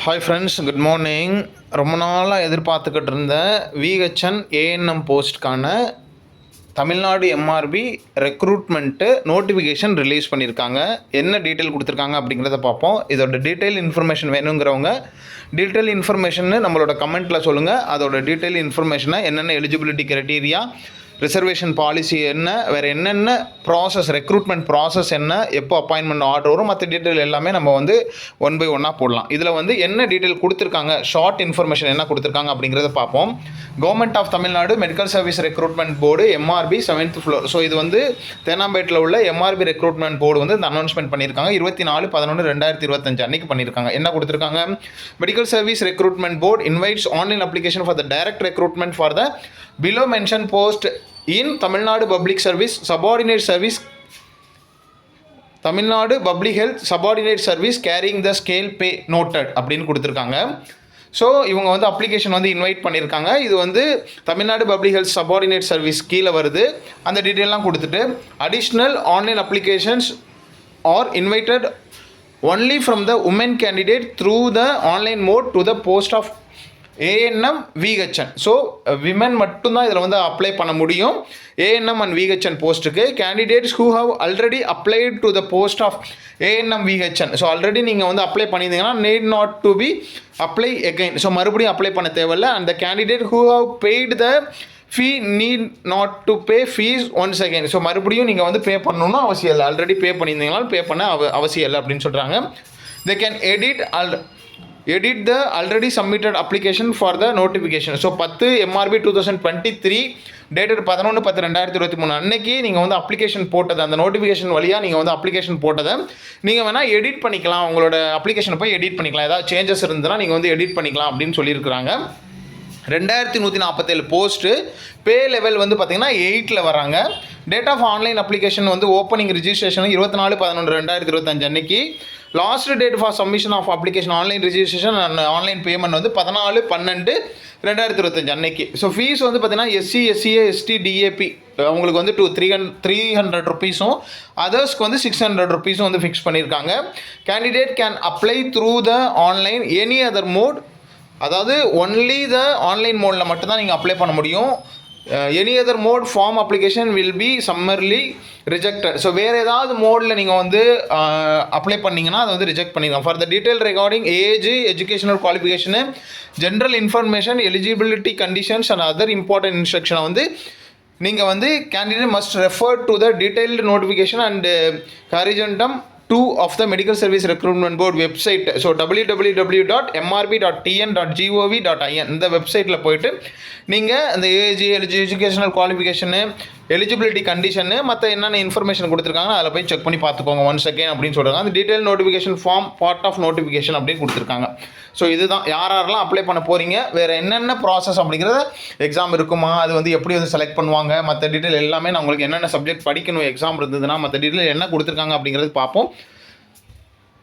Hi friends, good morning. ரொம்ப நாளாக எதிர்பார்த்துக்கிட்டு இருந்த விஹெச்என் ஏஎன்எம் போஸ்ட்கான Tamil Nadu MRB recruitment notification release பண்ணியிருக்காங்க. என்ன டீட்டெயில் கொடுத்துருக்காங்க அப்படிங்கிறத பார்ப்போம். இதோட டீட்டெயில் இன்ஃபர்மேஷன் வேணுங்கிறவங்க டீட்டெயில் இன்ஃபர்மேஷன்னு நம்மளோட கமெண்ட்டில் சொல்லுங்கள். அதோட டீட்டெயில் இன்ஃபர்மேஷனை என்னென்ன எலிஜிபிலிட்டி க்ரைட்டீரியா, ரிசர்வேஷன் பாலிசி என்ன, வேறு என்னென்ன ப்ராசஸ், ரெக்ரூட்மெண்ட் ப்ராசஸ் என்ன, எப்போ அப்பாயின்மெண்ட் ஆர்டர் வரும், மற்ற டீட்டெயில் எல்லாமே நம்ம ஒன் பை ஒன்னாக போடலாம். இதில் என்ன டீட்டெயில் கொடுத்துருக்காங்க, ஷார்ட் இன்ஃபர்மேஷன் என்ன கொடுத்துருக்காங்க அப்படிங்கிறத பார்ப்போம். Government of Tamil Nadu medical service recruitment board MRB 7th floor. So இது தேனாம்பேட்டில் உள்ள எம்ஆர்பி ரெக்ரூட்மெண்ட் போர்டு இந்த அனௌன்ஸ்மெண்ட் பண்ணியிருக்காங்க. 24/11/2025 அன்னைக்கு பண்ணியிருக்காங்க. என்ன கொடுத்துருக்காங்க, medical service recruitment board invites online application for the direct recruitment for the below mentioned post in Tamil Nadu Public Service Subordinate Service, Tamil Nadu Public Health Subordinate Service carrying the scale pay noted அப்படின்னு கொடுத்துருக்காங்க. So இவங்க application invite பண்ணியிருக்காங்க. இது Tamil Nadu public health subordinate service கீழே வருது. அந்த டீட்டெயிலாம் கொடுத்துட்டு additional online applications are invited only from the woman candidate through the online mode to the post of ANM VHN. So women மட்டும்தான் இதில் அப்ளை பண்ண முடியும். ஏஎன்எம் அண்ட் விஹெச்என் போஸ்ட்டுக்கு candidates who have already applied to the post of ANM VHN. So already நீங்கள் apply பண்ணியிருந்தீங்கன்னா need not to be apply again. So மறுபடியும் apply பண்ண தேவையில்லை. அந்த candidate who have paid the fee need not to pay fees once again. So மறுபடியும் நீங்கள் பே பண்ணணும்னு அவசியம் இல்லை. ஆல்ரெடி பே பண்ணியிருந்தீங்கனாலும் பே பண்ண அவசியம் இல்லை அப்படின்னு சொல்கிறாங்க. They can edit the already submitted application for the notification. So 10 MRB 2023 dated 11/10/2023 அன்னைக்கு நீங்கள் அப்ளிகேஷன் போட்டது, அந்த நோட்டிஃபிகேஷன் வழியாக நீங்கள் அப்ளிகேஷன் போட்டதை நீங்கள் வேணால் எடிட் பண்ணிக்கலாம். உங்களோட அப்ளிகேஷனை போய் எடிட் பண்ணிக்கலாம். ஏதாவது சேஞ்சஸ் இருந்ததுன்னா நீங்கள் எடிட் பண்ணிக்கலாம் அப்படின்னு சொல்லியிருக்கிறாங்க. 2147 போஸ்ட்டு. பே லெவல் பார்த்தீங்கன்னா 8ல் வராங்க. Date of online application opening registration 24/11/2025 அன்னைக்கு. Last date for submission of application online registration and online payment 14/12/2025 அன்னைக்கு. ஸோ ஃபீஸ் பார்த்தீங்கன்னா SC SCA ST DAP அவங்களுக்கு 300 ருபீஸும் அதர்ஸ்க்கு 600 ருபீஸும் ஃபிக்ஸ் பண்ணியிருக்காங்க. Candidate can apply through the online any other mode, அதாவது only the online மோடில் மட்டும்தான் நீங்கள் அப்ளை பண்ண முடியும். Any other mode form application will be summarily rejected. So வேறு ஏதாவது மோடில் நீங்கள் அப்ளை பண்ணிங்கன்னா அதை ரிஜெக்ட் பண்ணிக்கலாம். For the detail regarding age, educational qualification, general information, eligibility conditions and other important இன்ஸ்ட்ரக்ஷனை நீங்கள் candidate must refer to the detailed notification and corrigendum 2 of the Medical Service Recruitment Board website. So www.mrb.tn.gov.in இந்த வெப்சைட்டில் போயிட்டு நீங்கள் அந்த age, educational qualification, eligibility condition, மற்ற என்னென்ன information கொடுத்துருக்காங்க அதில் போய் செக் பண்ணி பார்த்துக்கோங்க ஒன்ஸ் அகைன் அப்படின்னு சொல்கிறாங்க. அந்த detail notification form part of notification அப்படின்னு கொடுத்துருக்காங்க. ஸோ இதுதான் யாரெல்லாம் அப்ளை பண்ண போகிறீங்க, வேறு என்னென்ன ப்ராசஸ் அப்படிங்கிறத, எக்ஸாம் இருக்குமா, அது எப்படி செலக்ட் பண்ணுவாங்க, மற்ற டீட்டெயில் எல்லாமே நான் உங்களுக்கு என்னென்ன சப்ஜெக்ட் படிக்கணும் எக்ஸாம் இருந்ததுன்னா மற்ற டீட்டெயில் என்ன கொடுத்துருக்காங்க அப்படிங்கிறது பார்ப்போம்.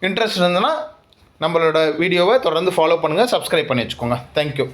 இன்ட்ரெஸ்ட் இருந்ததுன்னா நம்மளோட வீடியோவை தொடர்ந்து ஃபாலோ பண்ணுங்கள், சப்ஸ்கிரைப் பண்ணி வச்சுக்கோங்க. தேங்க்யூ.